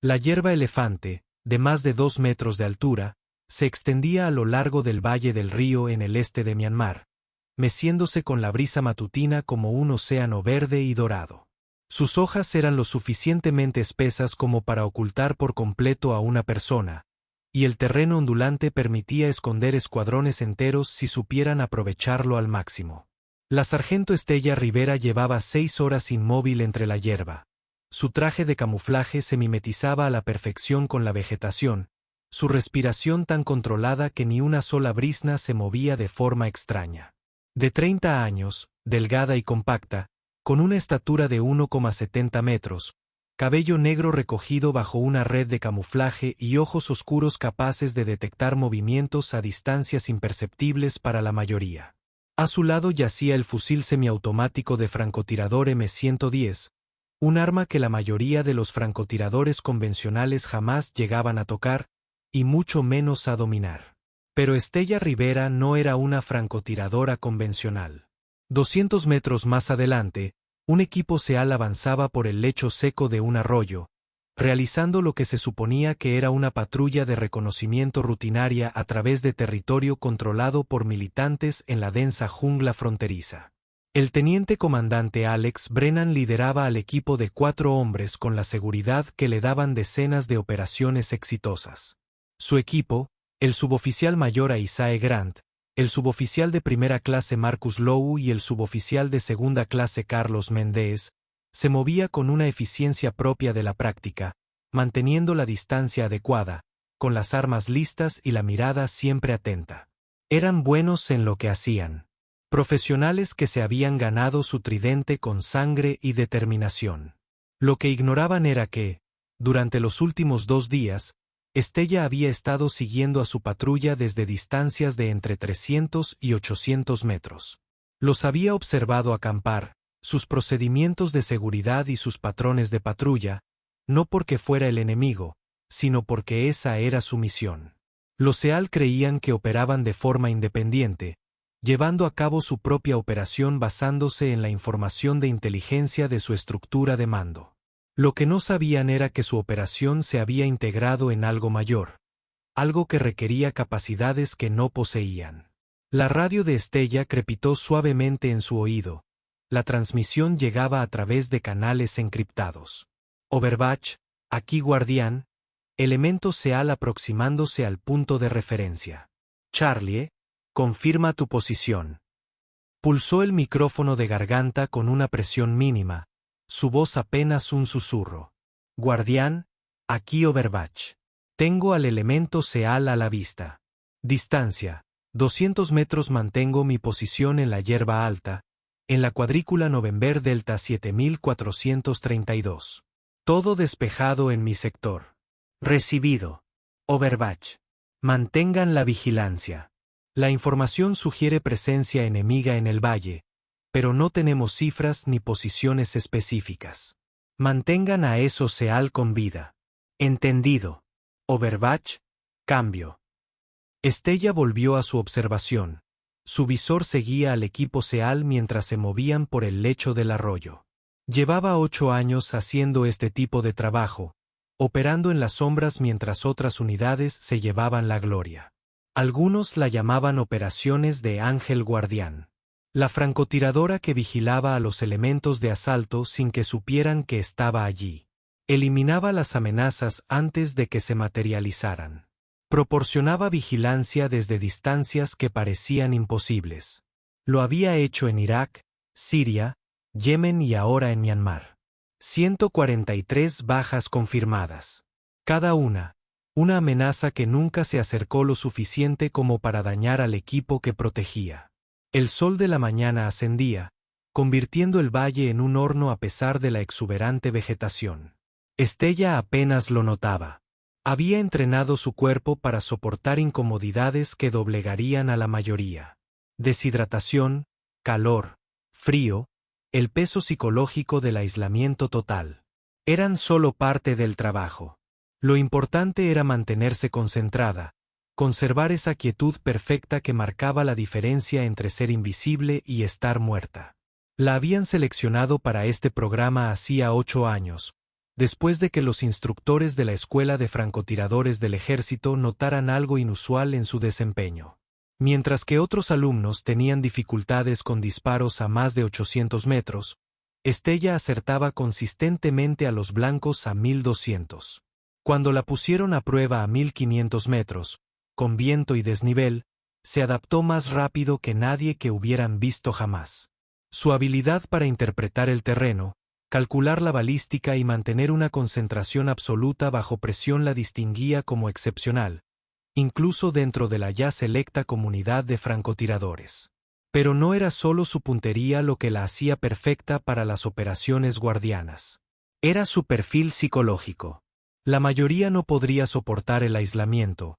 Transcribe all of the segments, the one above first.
La hierba elefante, de más de 2 metros de altura, se extendía a lo largo del valle del río en el este de Myanmar, meciéndose con la brisa matutina como un océano verde y dorado. Sus hojas eran lo suficientemente espesas como para ocultar por completo a una persona, y el terreno ondulante permitía esconder escuadrones enteros si supieran aprovecharlo al máximo. La sargento Estella Rivera llevaba 6 horas inmóvil entre la hierba. Su traje de camuflaje se mimetizaba a la perfección con la vegetación, su respiración tan controlada que ni una sola brizna se movía de forma extraña. De 30 años, delgada y compacta, con una estatura de 1,70 metros, cabello negro recogido bajo una red de camuflaje y ojos oscuros capaces de detectar movimientos a distancias imperceptibles para la mayoría. A su lado yacía el fusil semiautomático de francotirador M110, un arma que la mayoría de los francotiradores convencionales jamás llegaban a tocar, y mucho menos a dominar. Pero Estella Rivera no era una francotiradora convencional. 200 metros más adelante, un equipo SEAL avanzaba por el lecho seco de un arroyo, realizando lo que se suponía que era una patrulla de reconocimiento rutinaria a través de territorio controlado por militantes en la densa jungla fronteriza. El teniente comandante Alex Brennan lideraba al equipo de 4 hombres con la seguridad que le daban decenas de operaciones exitosas. Su equipo, el suboficial mayor Isaiah Grant, el suboficial de primera clase Marcus Lowe y el suboficial de segunda clase Carlos Méndez, se movía con una eficiencia propia de la práctica, manteniendo la distancia adecuada, con las armas listas y la mirada siempre atenta. Eran buenos en lo que hacían. Profesionales que se habían ganado su tridente con sangre y determinación. Lo que ignoraban era que, durante los últimos 2 días, Estella había estado siguiendo a su patrulla desde distancias de entre 300 y 800 metros. Los había observado acampar, sus procedimientos de seguridad y sus patrones de patrulla, no porque fuera el enemigo, sino porque esa era su misión. Los SEAL creían que operaban de forma independiente, llevando a cabo su propia operación basándose en la información de inteligencia de su estructura de mando. Lo que no sabían era que su operación se había integrado en algo mayor, algo que requería capacidades que no poseían. La radio de Estella crepitó suavemente en su oído. La transmisión llegaba a través de canales encriptados. Overwatch, aquí Guardián, elemento SEAL aproximándose al punto de referencia. Charlie, confirma tu posición. Pulsó el micrófono de garganta con una presión mínima, su voz apenas un susurro. Guardián, aquí Overwatch. Tengo al elemento SEAL a la vista. Distancia, 200 metros. Mantengo mi posición en la hierba alta, en la cuadrícula November Delta 7432. Todo despejado en mi sector. Recibido. Overwatch. Mantengan la vigilancia. La información sugiere presencia enemiga en el valle, pero no tenemos cifras ni posiciones específicas. Mantengan a esos SEAL con vida. Entendido. Overwatch, cambio. Estella volvió a su observación. Su visor seguía al equipo SEAL mientras se movían por el lecho del arroyo. Llevaba 8 años haciendo este tipo de trabajo, operando en las sombras mientras otras unidades se llevaban la gloria. Algunos la llamaban operaciones de Ángel Guardián. La francotiradora que vigilaba a los elementos de asalto sin que supieran que estaba allí. Eliminaba las amenazas antes de que se materializaran. Proporcionaba vigilancia desde distancias que parecían imposibles. Lo había hecho en Irak, Siria, Yemen y ahora en Myanmar. 143 bajas confirmadas. Cada una amenaza que nunca se acercó lo suficiente como para dañar al equipo que protegía. El sol de la mañana ascendía, convirtiendo el valle en un horno a pesar de la exuberante vegetación. Estella apenas lo notaba. Había entrenado su cuerpo para soportar incomodidades que doblegarían a la mayoría. Deshidratación, calor, frío, el peso psicológico del aislamiento total. Eran solo parte del trabajo. Lo importante era mantenerse concentrada, conservar esa quietud perfecta que marcaba la diferencia entre ser invisible y estar muerta. La habían seleccionado para este programa hacía 8 años, después de que los instructores de la Escuela de Francotiradores del Ejército notaran algo inusual en su desempeño. Mientras que otros alumnos tenían dificultades con disparos a más de 800 metros, Estella acertaba consistentemente a los blancos a 1200. Cuando la pusieron a prueba a 1500 metros, con viento y desnivel, se adaptó más rápido que nadie que hubieran visto jamás. Su habilidad para interpretar el terreno, calcular la balística y mantener una concentración absoluta bajo presión la distinguía como excepcional, incluso dentro de la ya selecta comunidad de francotiradores. Pero no era solo su puntería lo que la hacía perfecta para las operaciones guardianas. Era su perfil psicológico. La mayoría no podría soportar el aislamiento,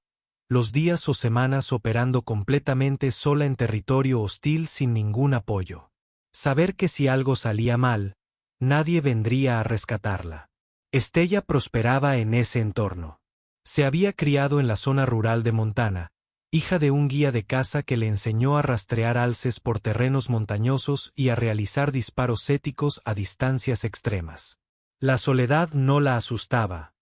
los días o semanas operando completamente sola en territorio hostil sin ningún apoyo. Saber que si algo salía mal, nadie vendría a rescatarla. Estella prosperaba en ese entorno. Se había criado en la zona rural de Montana, hija de un guía de caza que le enseñó a rastrear alces por terrenos montañosos y a realizar disparos éticos a distancias extremas. La soledad no la asustaba,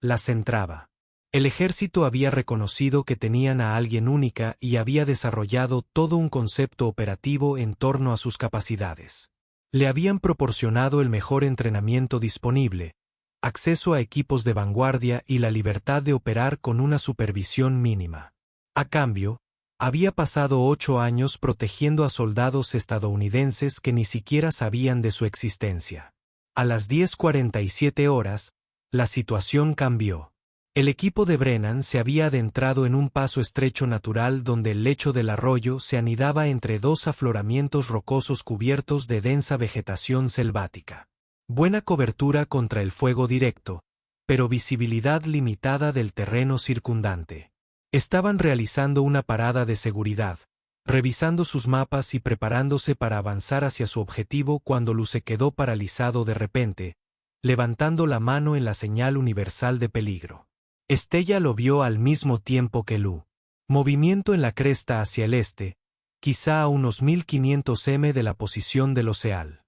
la centraba. El ejército había reconocido que tenían a alguien única y había desarrollado todo un concepto operativo en torno a sus capacidades. Le habían proporcionado el mejor entrenamiento disponible, acceso a equipos de vanguardia y la libertad de operar con una supervisión mínima. A cambio, había pasado 8 años protegiendo a soldados estadounidenses que ni siquiera sabían de su existencia. A las 10:47 horas, la situación cambió. El equipo de Brennan se había adentrado en un paso estrecho natural donde el lecho del arroyo se anidaba entre dos afloramientos rocosos cubiertos de densa vegetación selvática. Buena cobertura contra el fuego directo, pero visibilidad limitada del terreno circundante. Estaban realizando una parada de seguridad, revisando sus mapas y preparándose para avanzar hacia su objetivo cuando Lu se quedó paralizado de repente, levantando la mano en la señal universal de peligro. Estella lo vio al mismo tiempo que Lu. Movimiento en la cresta hacia el este, quizá a unos 1500 m de la posición del Oceal.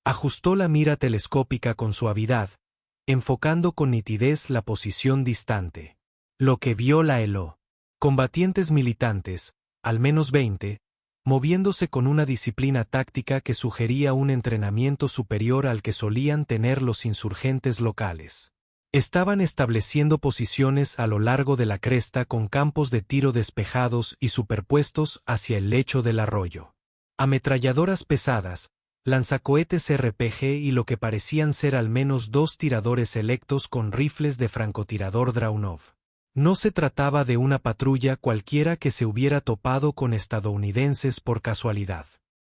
Ajustó la mira telescópica con suavidad, enfocando con nitidez la posición distante. Lo que vio la heló. Combatientes militantes, al menos 20, moviéndose con una disciplina táctica que sugería un entrenamiento superior al que solían tener los insurgentes locales. Estaban estableciendo posiciones a lo largo de la cresta con campos de tiro despejados y superpuestos hacia el lecho del arroyo. Ametralladoras pesadas, lanzacohetes RPG y lo que parecían ser al menos 2 tiradores selectos con rifles de francotirador Draunov. No se trataba de una patrulla cualquiera que se hubiera topado con estadounidenses por casualidad.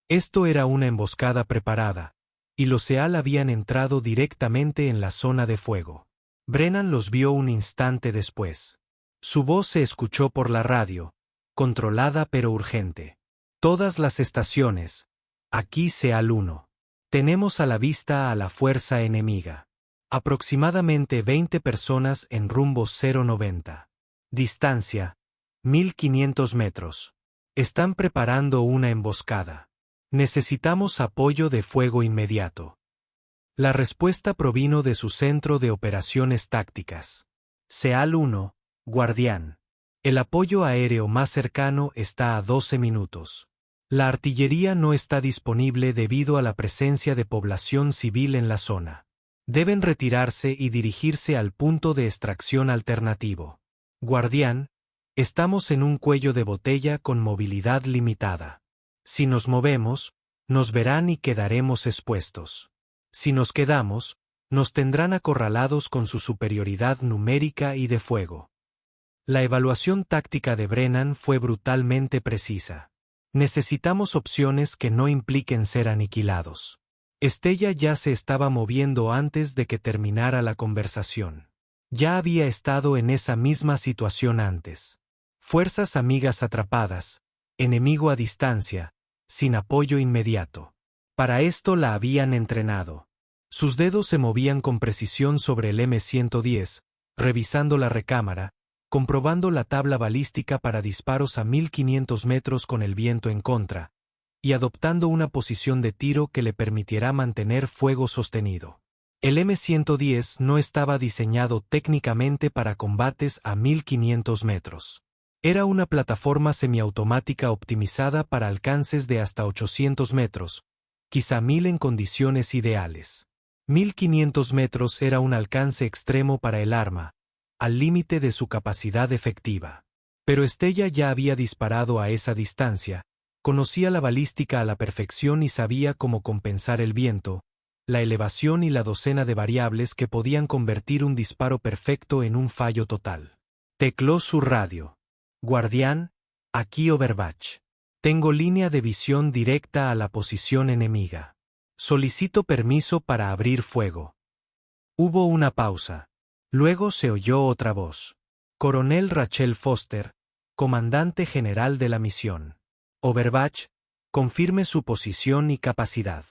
Esto era una emboscada preparada, y los SEAL habían entrado directamente en la zona de fuego. Brennan los vio un instante después. Su voz se escuchó por la radio, controlada pero urgente. Todas las estaciones. Aquí SEAL 1. Tenemos a la vista a la fuerza enemiga. Aproximadamente 20 personas en rumbo 090. Distancia, 1500 metros. Están preparando una emboscada. Necesitamos apoyo de fuego inmediato. La respuesta provino de su centro de operaciones tácticas. SEAL 1, Guardián. El apoyo aéreo más cercano está a 12 minutos. La artillería no está disponible debido a la presencia de población civil en la zona. Deben retirarse y dirigirse al punto de extracción alternativo. Guardián, estamos en un cuello de botella con movilidad limitada. Si nos movemos, nos verán y quedaremos expuestos. Si nos quedamos, nos tendrán acorralados con su superioridad numérica y de fuego. La evaluación táctica de Brennan fue brutalmente precisa. Necesitamos opciones que no impliquen ser aniquilados. Estella ya se estaba moviendo antes de que terminara la conversación. Ya había estado en esa misma situación antes. Fuerzas amigas atrapadas, enemigo a distancia, sin apoyo inmediato. Para esto la habían entrenado. Sus dedos se movían con precisión sobre el M110, revisando la recámara, comprobando la tabla balística para disparos a 1500 metros con el viento en contra, y adoptando una posición de tiro que le permitiera mantener fuego sostenido. El M110 no estaba diseñado técnicamente para combates a 1500 metros. Era una plataforma semiautomática optimizada para alcances de hasta 800 metros, quizá 1000 en condiciones ideales. 1500 metros era un alcance extremo para el arma, al límite de su capacidad efectiva. Pero Estella ya había disparado a esa distancia, conocía la balística a la perfección y sabía cómo compensar el viento, la elevación y la docena de variables que podían convertir un disparo perfecto en un fallo total. Tecló su radio. Guardián, aquí Overwatch. Tengo línea de visión directa a la posición enemiga. Solicito permiso para abrir fuego. Hubo una pausa. Luego se oyó otra voz. Coronel Rachel Foster, comandante general de la misión. Overwatch, confirme su posición y capacidad.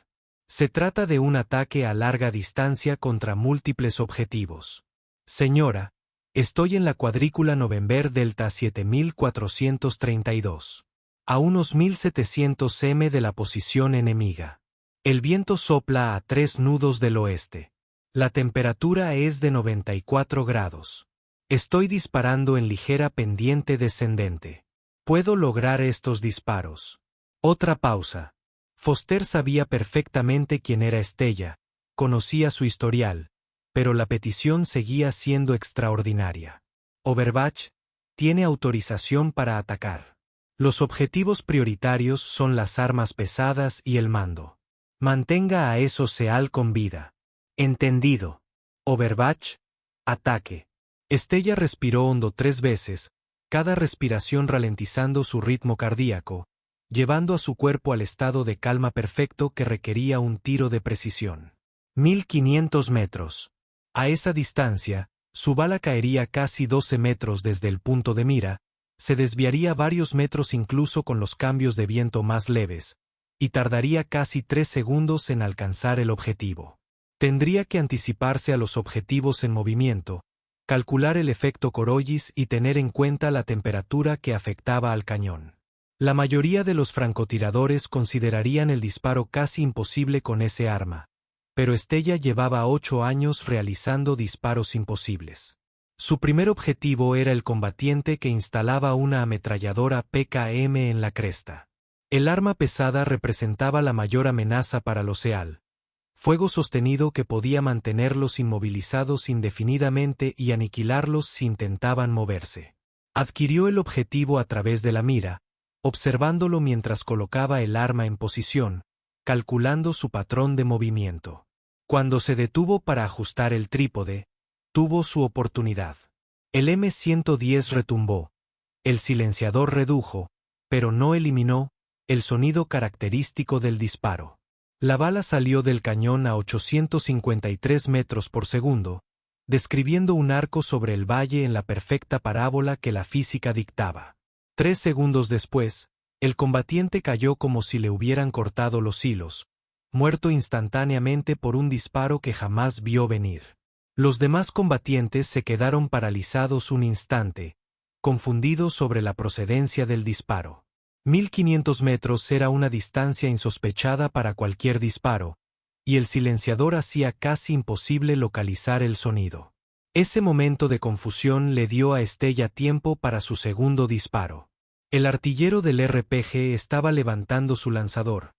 Se trata de un ataque a larga distancia contra múltiples objetivos. Señora, estoy en la cuadrícula November Delta 7432. A unos 1700 m de la posición enemiga. El viento sopla a 3 nudos del oeste. La temperatura es de 94 grados. Estoy disparando en ligera pendiente descendente. Puedo lograr estos disparos. Otra pausa. Foster sabía perfectamente quién era Estella, conocía su historial, pero la petición seguía siendo extraordinaria. Overwatch tiene autorización para atacar. Los objetivos prioritarios son las armas pesadas y el mando. Mantenga a esos SEAL con vida. Entendido. Overwatch, ataque. Estella respiró hondo 3 veces, cada respiración ralentizando su ritmo cardíaco, llevando a su cuerpo al estado de calma perfecto que requería un tiro de precisión. 1500 metros. A esa distancia, su bala caería casi 12 metros desde el punto de mira, se desviaría varios metros incluso con los cambios de viento más leves, y tardaría casi 3 segundos en alcanzar el objetivo. Tendría que anticiparse a los objetivos en movimiento, calcular el efecto Corollis y tener en cuenta la temperatura que afectaba al cañón. La mayoría de los francotiradores considerarían el disparo casi imposible con ese arma, pero Estella llevaba 8 años realizando disparos imposibles. Su primer objetivo era el combatiente que instalaba una ametralladora PKM en la cresta. El arma pesada representaba la mayor amenaza para los SEAL. Fuego sostenido que podía mantenerlos inmovilizados indefinidamente y aniquilarlos si intentaban moverse. Adquirió el objetivo a través de la mira, observándolo mientras colocaba el arma en posición, calculando su patrón de movimiento. Cuando se detuvo para ajustar el trípode, tuvo su oportunidad. El M110 retumbó. El silenciador redujo, pero no eliminó, el sonido característico del disparo. La bala salió del cañón a 853 metros por segundo, describiendo un arco sobre el valle en la perfecta parábola que la física dictaba. 3 segundos después, el combatiente cayó como si le hubieran cortado los hilos, muerto instantáneamente por un disparo que jamás vio venir. Los demás combatientes se quedaron paralizados un instante, confundidos sobre la procedencia del disparo. 1500 metros era una distancia insospechada para cualquier disparo, y el silenciador hacía casi imposible localizar el sonido. Ese momento de confusión le dio a Estella tiempo para su segundo disparo. El artillero del RPG estaba levantando su lanzador,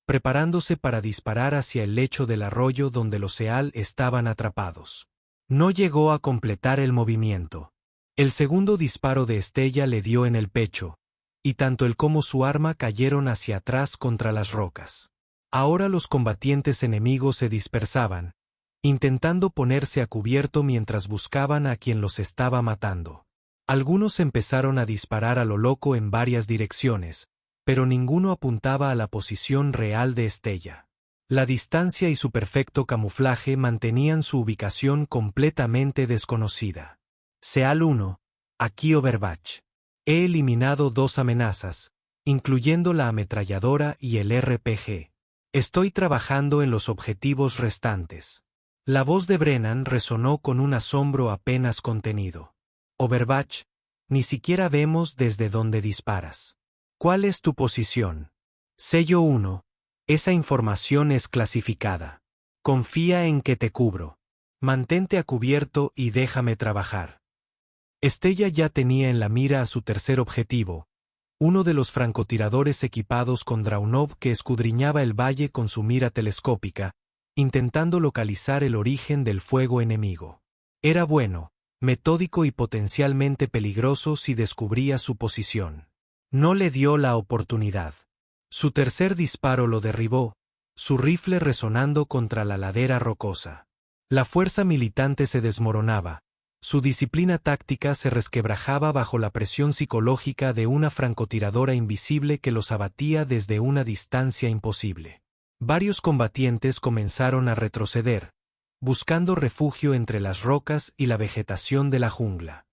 preparándose para disparar hacia el lecho del arroyo donde los SEAL estaban atrapados. No llegó a completar el movimiento. El segundo disparo de Estella le dio en el pecho, y tanto él como su arma cayeron hacia atrás contra las rocas. Ahora los combatientes enemigos se dispersaban, intentando ponerse a cubierto mientras buscaban a quien los estaba matando. Algunos empezaron a disparar a lo loco en varias direcciones, pero ninguno apuntaba a la posición real de Estella. La distancia y su perfecto camuflaje mantenían su ubicación completamente desconocida. SEAL 1, aquí Overwatch. He eliminado 2 amenazas, incluyendo la ametralladora y el RPG. Estoy trabajando en los objetivos restantes. La voz de Brennan resonó con un asombro apenas contenido. Overwatch, ni siquiera vemos desde dónde disparas. ¿Cuál es tu posición? Sello 1. Esa información es clasificada. Confía en que te cubro. Mantente a cubierto y déjame trabajar. Estella ya tenía en la mira a su tercer objetivo, uno de los francotiradores equipados con Draunov que escudriñaba el valle con su mira telescópica, intentando localizar el origen del fuego enemigo. Era bueno, metódico y potencialmente peligroso si descubría su posición. No le dio la oportunidad. Su tercer disparo lo derribó, su rifle resonando contra la ladera rocosa. La fuerza militante se desmoronaba. Su disciplina táctica se resquebrajaba bajo la presión psicológica de una francotiradora invisible que los abatía desde una distancia imposible. Varios combatientes comenzaron a retroceder, buscando refugio entre las rocas y la vegetación de la jungla.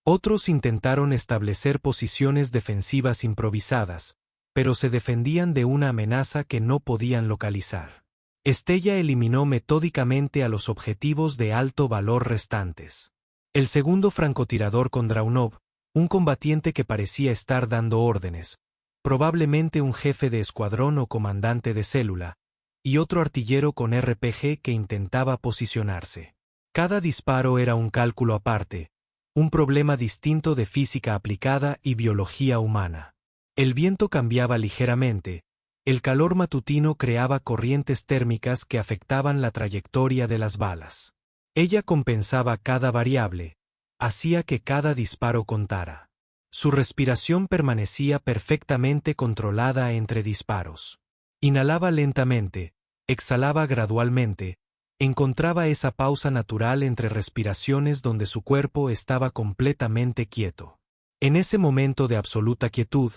Otros intentaron establecer posiciones defensivas improvisadas, pero se defendían de una amenaza que no podían localizar. Estella eliminó metódicamente a los objetivos de alto valor restantes. El segundo francotirador con Draunov, un combatiente que parecía estar dando órdenes, probablemente un jefe de escuadrón o comandante de célula, y otro artillero con RPG que intentaba posicionarse. Cada disparo era un cálculo aparte, un problema distinto de física aplicada y biología humana. El viento cambiaba ligeramente, el calor matutino creaba corrientes térmicas que afectaban la trayectoria de las balas. Ella compensaba cada variable, hacía que cada disparo contara. Su respiración permanecía perfectamente controlada entre disparos. Inhalaba lentamente, exhalaba gradualmente, encontraba esa pausa natural entre respiraciones donde su cuerpo estaba completamente quieto. En ese momento de absoluta quietud,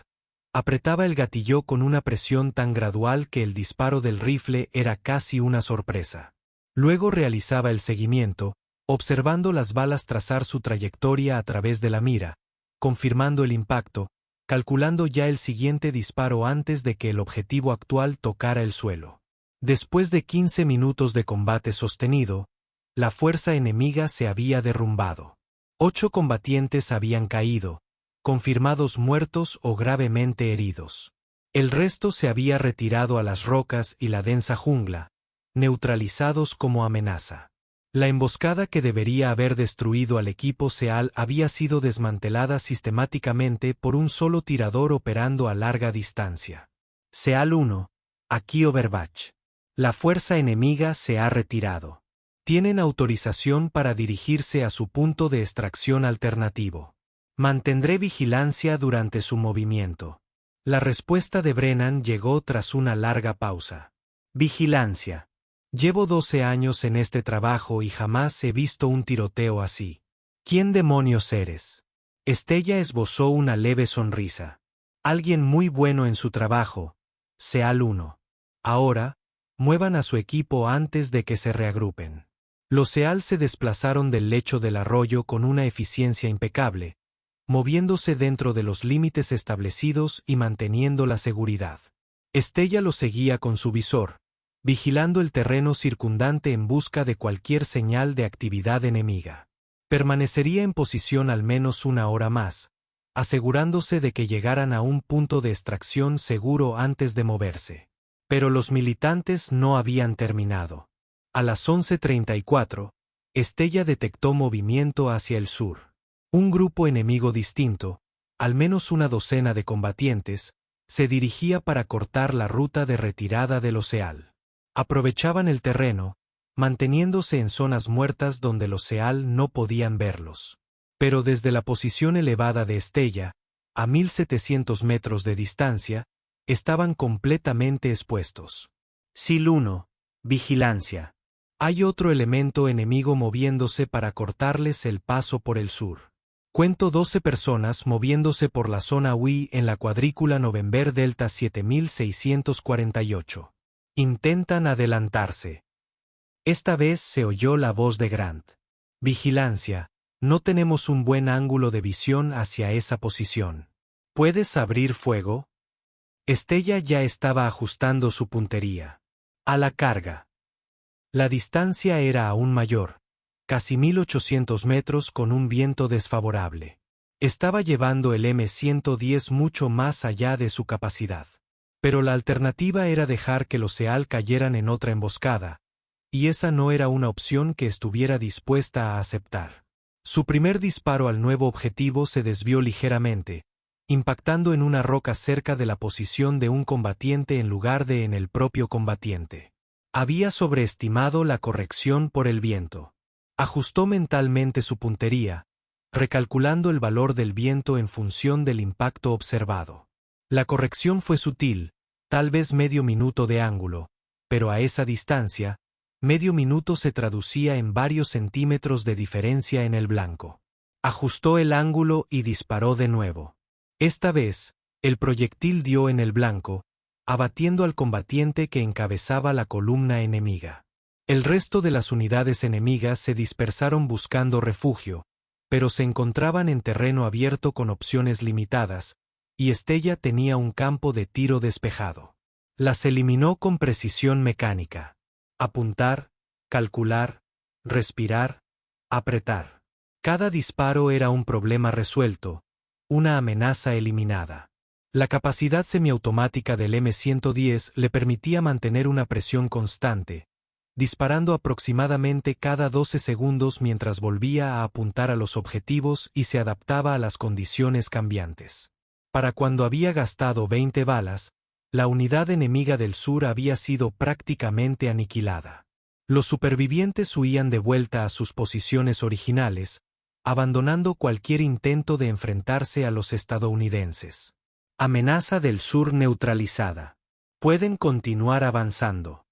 apretaba el gatillo con una presión tan gradual que el disparo del rifle era casi una sorpresa. Luego realizaba el seguimiento, observando las balas trazar su trayectoria a través de la mira, confirmando el impacto, calculando ya el siguiente disparo antes de que el objetivo actual tocara el suelo. Después de 15 minutos de combate sostenido, la fuerza enemiga se había derrumbado. 8 combatientes habían caído, confirmados muertos o gravemente heridos. El resto se había retirado a las rocas y la densa jungla, neutralizados como amenaza. La emboscada que debería haber destruido al equipo SEAL había sido desmantelada sistemáticamente por un solo tirador operando a larga distancia. SEAL 1, aquí Overwatch. La fuerza enemiga se ha retirado. Tienen autorización para dirigirse a su punto de extracción alternativo. Mantendré vigilancia durante su movimiento. La respuesta de Brennan llegó tras una larga pausa. Vigilancia. Llevo 12 años en este trabajo y jamás he visto un tiroteo así. ¿Quién demonios eres? Estella esbozó una leve sonrisa. Alguien muy bueno en su trabajo. SEAL 1. Ahora, muevan a su equipo antes de que se reagrupen. Los SEAL se desplazaron del lecho del arroyo con una eficiencia impecable, moviéndose dentro de los límites establecidos y manteniendo la seguridad. Estella los seguía con su visor, vigilando el terreno circundante en busca de cualquier señal de actividad enemiga. Permanecería en posición al menos una hora más, asegurándose de que llegaran a un punto de extracción seguro antes de moverse. Pero los militantes no habían terminado. A las 11:34, Estella detectó movimiento hacia el sur. Un grupo enemigo distinto, al menos una docena de combatientes, se dirigía para cortar la ruta de retirada de los SEAL. Aprovechaban el terreno, manteniéndose en zonas muertas donde los SEAL no podían verlos. Pero desde la posición elevada de Estella, a 1700 metros de distancia, estaban completamente expuestos. SEAL 1, vigilancia. Hay otro elemento enemigo moviéndose para cortarles el paso por el sur. Cuento 12 personas moviéndose por la zona UI en la cuadrícula November Delta 7648. Intentan adelantarse. Esta vez se oyó la voz de Grant. Vigilancia, no tenemos un buen ángulo de visión hacia esa posición. ¿Puedes abrir fuego? Estella ya estaba ajustando su puntería. A la carga. La distancia era aún mayor, casi 1800 metros con un viento desfavorable. Estaba llevando el M110 mucho más allá de su capacidad. Pero la alternativa era dejar que los SEAL cayeran en otra emboscada, y esa no era una opción que estuviera dispuesta a aceptar. Su primer disparo al nuevo objetivo se desvió ligeramente, impactando en una roca cerca de la posición de un combatiente en lugar de en el propio combatiente. Había sobreestimado la corrección por el viento. Ajustó mentalmente su puntería, recalculando el valor del viento en función del impacto observado. La corrección fue sutil, tal vez medio minuto de ángulo, pero a esa distancia, medio minuto se traducía en varios centímetros de diferencia en el blanco. Ajustó el ángulo y disparó de nuevo. Esta vez, el proyectil dio en el blanco, abatiendo al combatiente que encabezaba la columna enemiga. El resto de las unidades enemigas se dispersaron buscando refugio, pero se encontraban en terreno abierto con opciones limitadas, y Estella tenía un campo de tiro despejado. Las eliminó con precisión mecánica. Apuntar, calcular, respirar, apretar. Cada disparo era un problema resuelto, una amenaza eliminada. La capacidad semiautomática del M110 le permitía mantener una presión constante, disparando aproximadamente cada 12 segundos mientras volvía a apuntar a los objetivos y se adaptaba a las condiciones cambiantes. Para cuando había gastado 20 balas, la unidad enemiga del sur había sido prácticamente aniquilada. Los supervivientes huían de vuelta a sus posiciones originales, abandonando cualquier intento de enfrentarse a los estadounidenses. Amenaza del sur neutralizada. Pueden continuar avanzando.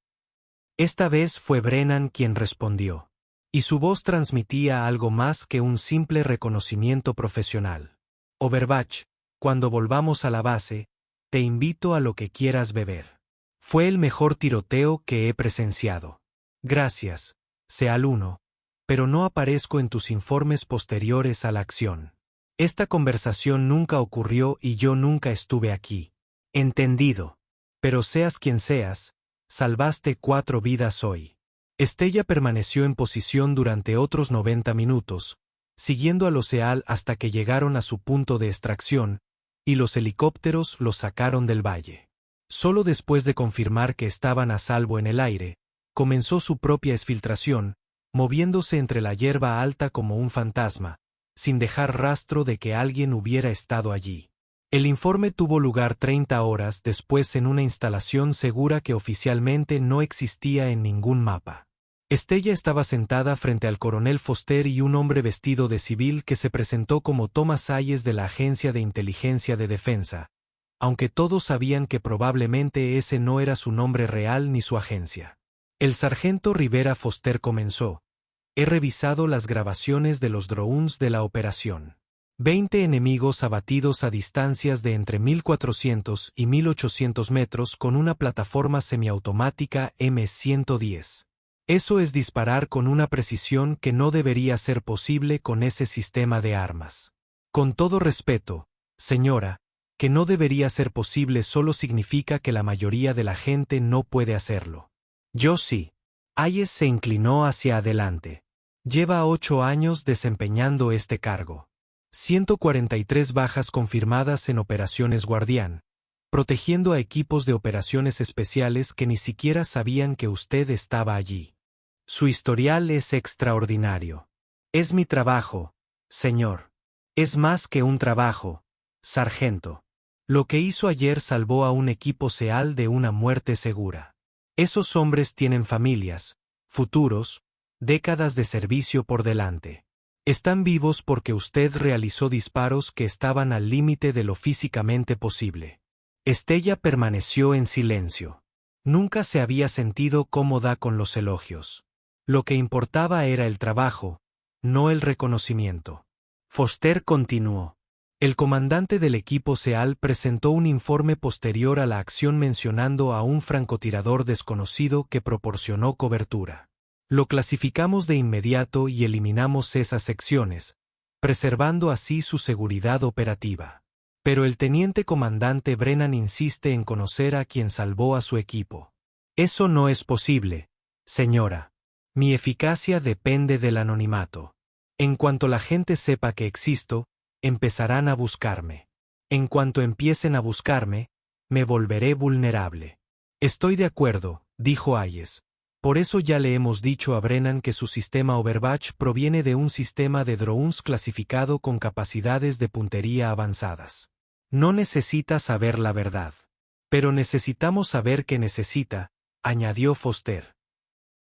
Esta vez fue Brennan quien respondió, y su voz transmitía algo más que un simple reconocimiento profesional. Overwatch, cuando volvamos a la base, te invito a lo que quieras beber. Fue el mejor tiroteo que he presenciado. Gracias, Seal-1, pero no aparezco en tus informes posteriores a la acción. Esta conversación nunca ocurrió y yo nunca estuve aquí. Entendido. Pero seas quien seas, salvaste 4 vidas hoy. Estella permaneció en posición durante otros 90 minutos, siguiendo a los Seal hasta que llegaron a su punto de extracción, y los helicópteros los sacaron del valle. Solo después de confirmar que estaban a salvo en el aire, comenzó su propia exfiltración, moviéndose entre la hierba alta como un fantasma, sin dejar rastro de que alguien hubiera estado allí. El informe tuvo lugar 30 horas después en una instalación segura que oficialmente no existía en ningún mapa. Estella estaba sentada frente al coronel Foster y un hombre vestido de civil que se presentó como Thomas Hayes de la Agencia de Inteligencia de Defensa, aunque todos sabían que probablemente ese no era su nombre real ni su agencia. El sargento Rivera Foster comenzó. He revisado las grabaciones de los drones de la operación. 20 enemigos abatidos a distancias de entre 1400 y 1800 metros con una plataforma semiautomática M110. Eso es disparar con una precisión que no debería ser posible con ese sistema de armas. Con todo respeto, señora, que no debería ser posible solo significa que la mayoría de la gente no puede hacerlo. Yo sí. Hayes se inclinó hacia adelante. Lleva 8 años desempeñando este cargo. 143 bajas confirmadas en Operaciones Guardián, protegiendo a equipos de operaciones especiales que ni siquiera sabían que usted estaba allí. Su historial es extraordinario. Es mi trabajo, señor. Es más que un trabajo, sargento. Lo que hizo ayer salvó a un equipo Seal de una muerte segura. Esos hombres tienen familias, futuros, décadas de servicio por delante. Están vivos porque usted realizó disparos que estaban al límite de lo físicamente posible. Estella permaneció en silencio. Nunca se había sentido cómoda con los elogios. Lo que importaba era el trabajo, no el reconocimiento. Foster continuó. El comandante del equipo Seal presentó un informe posterior a la acción mencionando a un francotirador desconocido que proporcionó cobertura. Lo clasificamos de inmediato y eliminamos esas secciones, preservando así su seguridad operativa. Pero el teniente comandante Brennan insiste en conocer a quien salvó a su equipo. Eso no es posible, señora. Mi eficacia depende del anonimato. En cuanto la gente sepa que existo, empezarán a buscarme. En cuanto empiecen a buscarme, me volveré vulnerable. Estoy de acuerdo, dijo Hayes, Por eso ya le hemos dicho a Brennan que su sistema Overwatch proviene de un sistema de drones clasificado con capacidades de puntería avanzadas. No necesita saber la verdad. Pero necesitamos saber qué necesita, añadió Foster.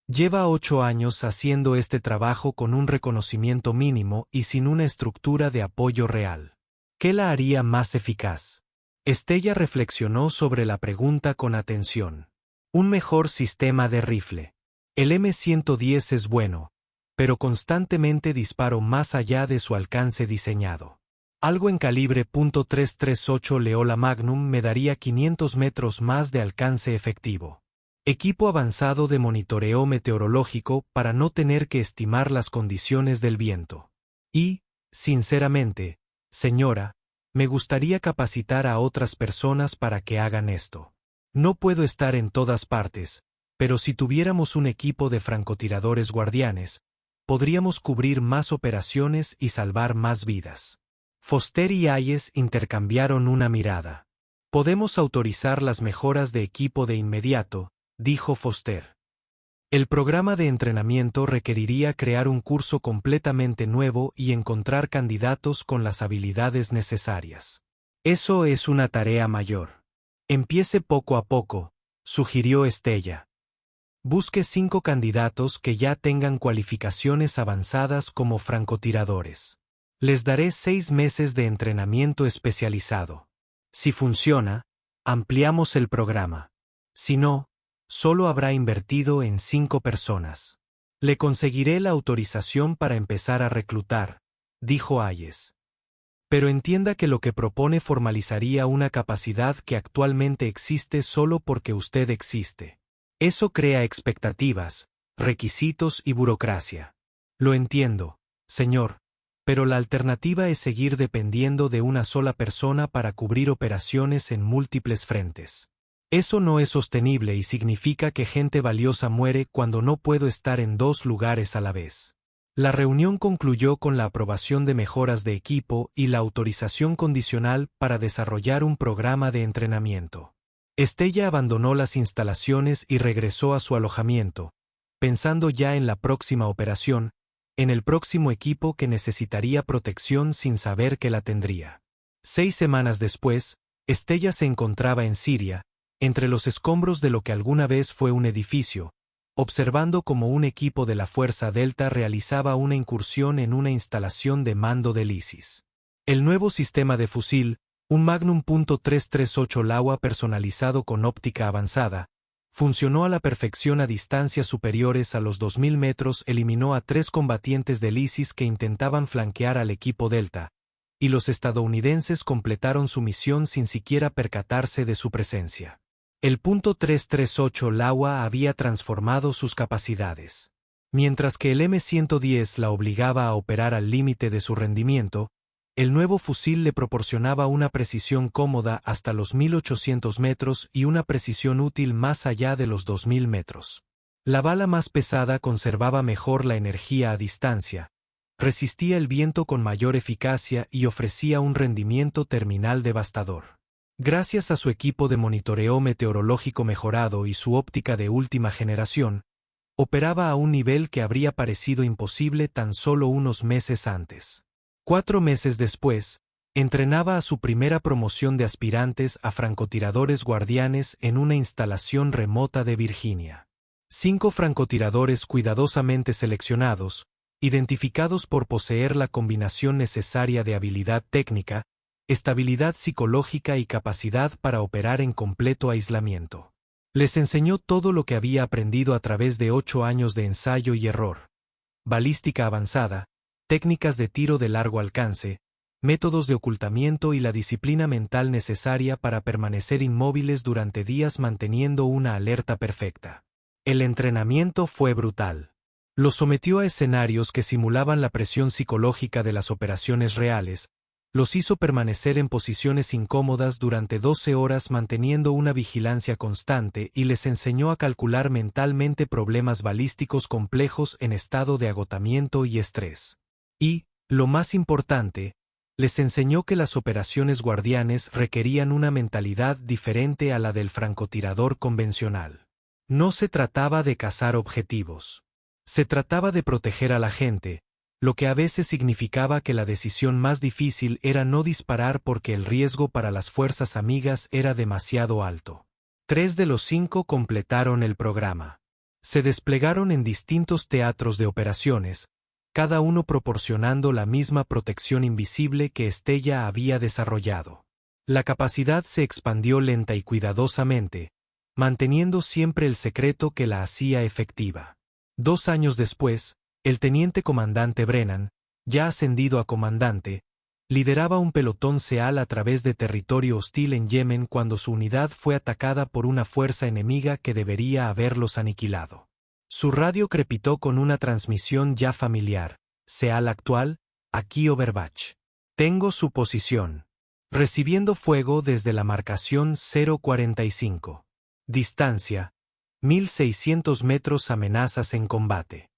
Lleva 8 años haciendo este trabajo con un reconocimiento mínimo y sin una estructura de apoyo real. ¿Qué la haría más eficaz? Estella reflexionó sobre la pregunta con atención. Un mejor sistema de rifle. El M110 es bueno, pero constantemente disparo más allá de su alcance diseñado. Algo en calibre .338 Leola Magnum me daría 500 metros más de alcance efectivo. Equipo avanzado de monitoreo meteorológico para no tener que estimar las condiciones del viento. Y, sinceramente, señora, me gustaría capacitar a otras personas para que hagan esto. No puedo estar en todas partes, pero si tuviéramos un equipo de francotiradores guardianes, podríamos cubrir más operaciones y salvar más vidas. Foster y Hayes intercambiaron una mirada. Podemos autorizar las mejoras de equipo de inmediato, dijo Foster. El programa de entrenamiento requeriría crear un curso completamente nuevo y encontrar candidatos con las habilidades necesarias. Eso es una tarea mayor. Empiece poco a poco, sugirió Estella. Busque 5 candidatos que ya tengan cualificaciones avanzadas como francotiradores. Les daré 6 meses de entrenamiento especializado. Si funciona, ampliamos el programa. Si no, solo habrá invertido en 5 personas. Le conseguiré la autorización para empezar a reclutar, dijo Hayes. Pero entienda que lo que propone formalizaría una capacidad que actualmente existe solo porque usted existe. Eso crea expectativas, requisitos y burocracia. Lo entiendo, señor, pero la alternativa es seguir dependiendo de una sola persona para cubrir operaciones en múltiples frentes. Eso no es sostenible y significa que gente valiosa muere cuando no puedo estar en 2 lugares a la vez. La reunión concluyó con la aprobación de mejoras de equipo y la autorización condicional para desarrollar un programa de entrenamiento. Estella abandonó las instalaciones y regresó a su alojamiento, pensando ya en la próxima operación, en el próximo equipo que necesitaría protección sin saber que la tendría. 6 semanas después, Estella se encontraba en Siria, entre los escombros de lo que alguna vez fue un edificio, observando cómo un equipo de la Fuerza Delta realizaba una incursión en una instalación de mando del ISIS. El nuevo sistema de fusil, un Magnum .338 Laua personalizado con óptica avanzada, funcionó a la perfección a distancias superiores a los 2000 metros, eliminó a 3 combatientes del ISIS que intentaban flanquear al equipo Delta, y los estadounidenses completaron su misión sin siquiera percatarse de su presencia. El .338 Laua había transformado sus capacidades. Mientras que el M110 la obligaba a operar al límite de su rendimiento, el nuevo fusil le proporcionaba una precisión cómoda hasta los 1800 metros y una precisión útil más allá de los 2000 metros. La bala más pesada conservaba mejor la energía a distancia, resistía el viento con mayor eficacia y ofrecía un rendimiento terminal devastador. Gracias a su equipo de monitoreo meteorológico mejorado y su óptica de última generación, operaba a un nivel que habría parecido imposible tan solo unos meses antes. 4 meses después, entrenaba a su primera promoción de aspirantes a francotiradores guardianes en una instalación remota de Virginia. 5 francotiradores cuidadosamente seleccionados, identificados por poseer la combinación necesaria de habilidad técnica, estabilidad psicológica y capacidad para operar en completo aislamiento. Les enseñó todo lo que había aprendido a través de 8 años de ensayo y error. Balística avanzada, técnicas de tiro de largo alcance, métodos de ocultamiento y la disciplina mental necesaria para permanecer inmóviles durante días manteniendo una alerta perfecta. El entrenamiento fue brutal. Los sometió a escenarios que simulaban la presión psicológica de las operaciones reales, los hizo permanecer en posiciones incómodas durante 12 horas manteniendo una vigilancia constante y les enseñó a calcular mentalmente problemas balísticos complejos en estado de agotamiento y estrés. Y, lo más importante, les enseñó que las operaciones guardianes requerían una mentalidad diferente a la del francotirador convencional. No se trataba de cazar objetivos. Se trataba de proteger a la gente, lo que a veces significaba que la decisión más difícil era no disparar porque el riesgo para las fuerzas amigas era demasiado alto. 3 de los 5 completaron el programa. Se desplegaron en distintos teatros de operaciones, cada uno proporcionando la misma protección invisible que Estella había desarrollado. La capacidad se expandió lenta y cuidadosamente, manteniendo siempre el secreto que la hacía efectiva. 2 años después, el teniente comandante Brennan, ya ascendido a comandante, lideraba un pelotón SEAL a través de territorio hostil en Yemen cuando su unidad fue atacada por una fuerza enemiga que debería haberlos aniquilado. Su radio crepitó con una transmisión ya familiar: SEAL actual, aquí Overwatch. Tengo su posición. Recibiendo fuego desde la marcación 045. Distancia: 1600 metros. Amenazas en combate.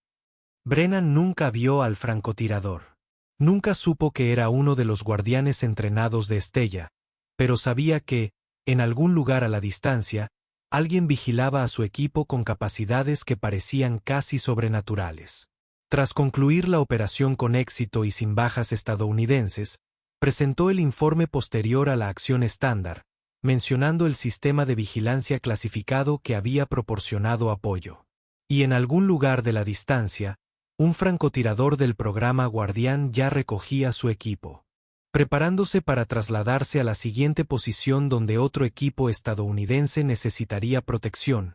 Brennan nunca vio al francotirador. Nunca supo que era uno de los guardianes entrenados de Estella, pero sabía que, en algún lugar a la distancia, alguien vigilaba a su equipo con capacidades que parecían casi sobrenaturales. Tras concluir la operación con éxito y sin bajas estadounidenses, presentó el informe posterior a la acción estándar, mencionando el sistema de vigilancia clasificado que había proporcionado apoyo. Y en algún lugar de la distancia, un francotirador del programa Guardián ya recogía su equipo, preparándose para trasladarse a la siguiente posición donde otro equipo estadounidense necesitaría protección,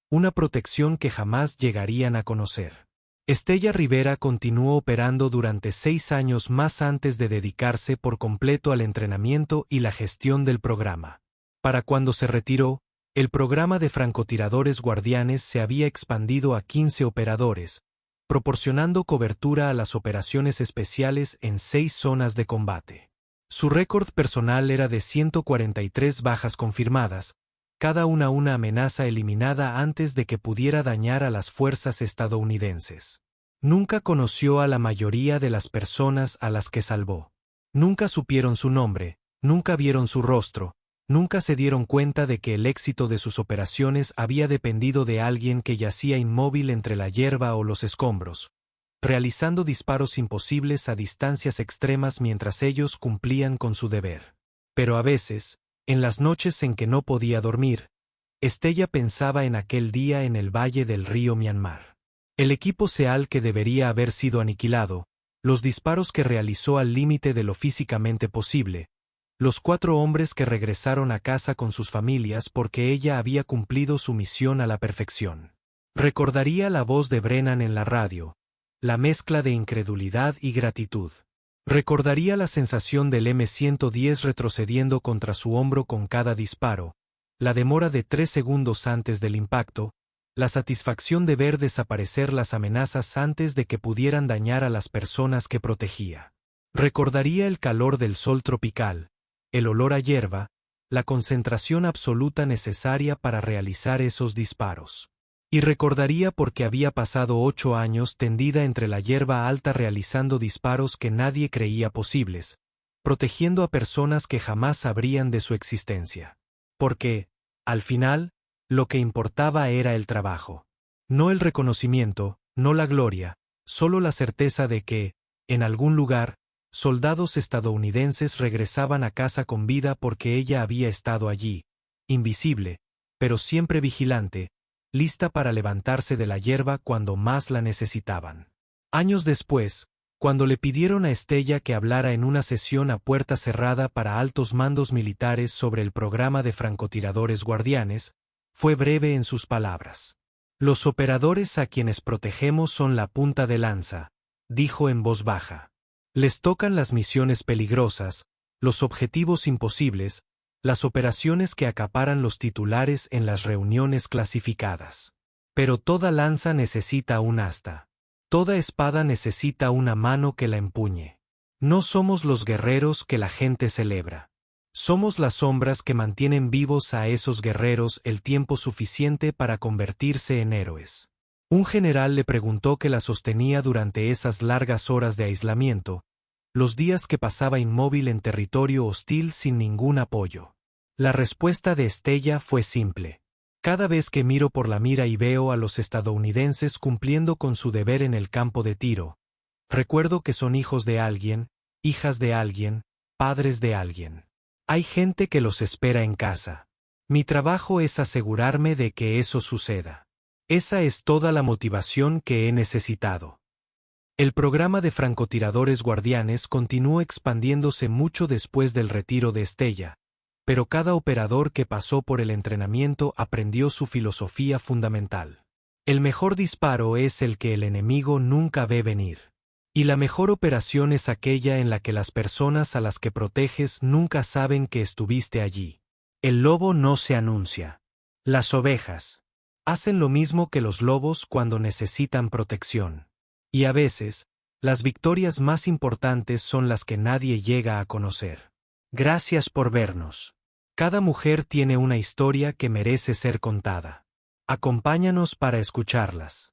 una protección que jamás llegarían a conocer. Estella Rivera continuó operando durante 6 años más antes de dedicarse por completo al entrenamiento y la gestión del programa. Para cuando se retiró, el programa de francotiradores guardianes se había expandido a 15 operadores, proporcionando cobertura a las operaciones especiales en 6 zonas de combate. Su récord personal era de 143 bajas confirmadas, cada una amenaza eliminada antes de que pudiera dañar a las fuerzas estadounidenses. Nunca conoció a la mayoría de las personas a las que salvó. Nunca supieron su nombre, nunca vieron su rostro, nunca se dieron cuenta de que el éxito de sus operaciones había dependido de alguien que yacía inmóvil entre la hierba o los escombros, realizando disparos imposibles a distancias extremas mientras ellos cumplían con su deber. Pero a veces, en las noches en que no podía dormir, Estella pensaba en aquel día en el valle del río Myanmar. El equipo SEAL que debería haber sido aniquilado, los disparos que realizó al límite de lo físicamente posible, los 4 hombres que regresaron a casa con sus familias porque ella había cumplido su misión a la perfección. Recordaría la voz de Brennan en la radio, la mezcla de incredulidad y gratitud. Recordaría la sensación del M-110 retrocediendo contra su hombro con cada disparo, la demora de 3 segundos antes del impacto, la satisfacción de ver desaparecer las amenazas antes de que pudieran dañar a las personas que protegía. Recordaría el calor del sol tropical, el olor a hierba, la concentración absoluta necesaria para realizar esos disparos. Y recordaría por qué había pasado 8 años tendida entre la hierba alta realizando disparos que nadie creía posibles, protegiendo a personas que jamás sabrían de su existencia. Porque, al final, lo que importaba era el trabajo. No el reconocimiento, no la gloria, solo la certeza de que, en algún lugar, soldados estadounidenses regresaban a casa con vida porque ella había estado allí, invisible, pero siempre vigilante, lista para levantarse de la hierba cuando más la necesitaban. Años después, cuando le pidieron a Estella que hablara en una sesión a puerta cerrada para altos mandos militares sobre el programa de francotiradores guardianes, fue breve en sus palabras. Los operadores a quienes protegemos son la punta de lanza, dijo en voz baja. Les tocan las misiones peligrosas, los objetivos imposibles, las operaciones que acaparan los titulares en las reuniones clasificadas. Pero toda lanza necesita un asta. Toda espada necesita una mano que la empuñe. No somos los guerreros que la gente celebra. Somos las sombras que mantienen vivos a esos guerreros el tiempo suficiente para convertirse en héroes. Un general le preguntó qué la sostenía durante esas largas horas de aislamiento, los días que pasaba inmóvil en territorio hostil sin ningún apoyo. La respuesta de Estella fue simple. Cada vez que miro por la mira y veo a los estadounidenses cumpliendo con su deber en el campo de tiro, recuerdo que son hijos de alguien, hijas de alguien, padres de alguien. Hay gente que los espera en casa. Mi trabajo es asegurarme de que eso suceda. Esa es toda la motivación que he necesitado. El programa de francotiradores guardianes continuó expandiéndose mucho después del retiro de Estella, pero cada operador que pasó por el entrenamiento aprendió su filosofía fundamental. El mejor disparo es el que el enemigo nunca ve venir. Y la mejor operación es aquella en la que las personas a las que proteges nunca saben que estuviste allí. El lobo no se anuncia. Las ovejas hacen lo mismo que los lobos cuando necesitan protección. Y a veces, las victorias más importantes son las que nadie llega a conocer. Gracias por vernos. Cada mujer tiene una historia que merece ser contada. Acompáñanos para escucharlas.